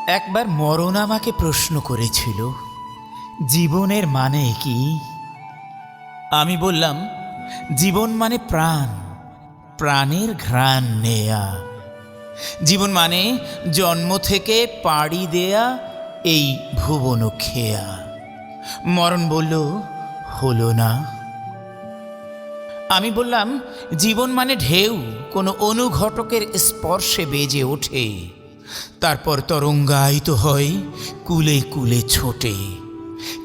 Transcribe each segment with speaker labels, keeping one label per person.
Speaker 1: একবার মরণ আমাকে প্রশ্ন করেছিল, জীবনের মানে কি? আমি বললাম, জীবন মানে প্রাণ, প্রাণের ঘ্রাণ নেয়া। জীবন মানে জন্ম থেকে পাড়ি দেয়া এই ভুবন খেয়া। মরণ বলল, হলো না। আমি বললাম, জীবন মানে ঢেউ, কোনো অনুঘটকের স্পর্শে বেজে ওঠে, তারপর তরঙ্গায়িত হয়, কুলে কুলে ছোটে,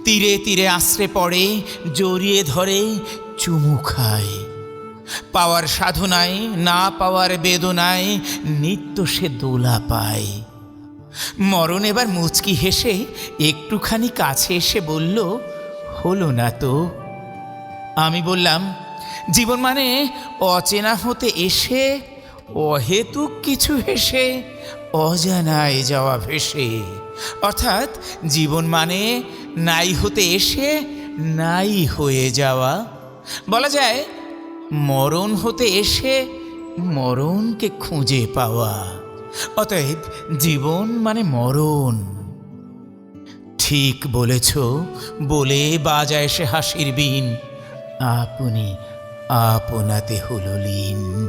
Speaker 1: তীরে তীরে আশ্রে পড়ে, জড়িয়ে ধরে, চুমু খায়। পাওয়ার সাধনায়, না পাওয়ার বেদনায় নিত্য সে দোলা পায়। মরণ এবার মুচকি হেসে একটুখানি কাছে এসে বলল, হলো না তো। আমি বললাম, জীবন মানে অচেনা হতে এসে অহেতুক কিছু হেসে অজানায় যাওয়া ভেসে। অর্থাৎ জীবন মানে নাই হতে এসে নাই হয়ে যাওয়া। বলা যায় মরণ হতে এসে মরণকে খুঁজে পাওয়া। অতএব জীবন মানে মরণ। ঠিক বলেছ বলে বাজায় সে হাসির বিন, আপনি আপনাতে হলো লীন।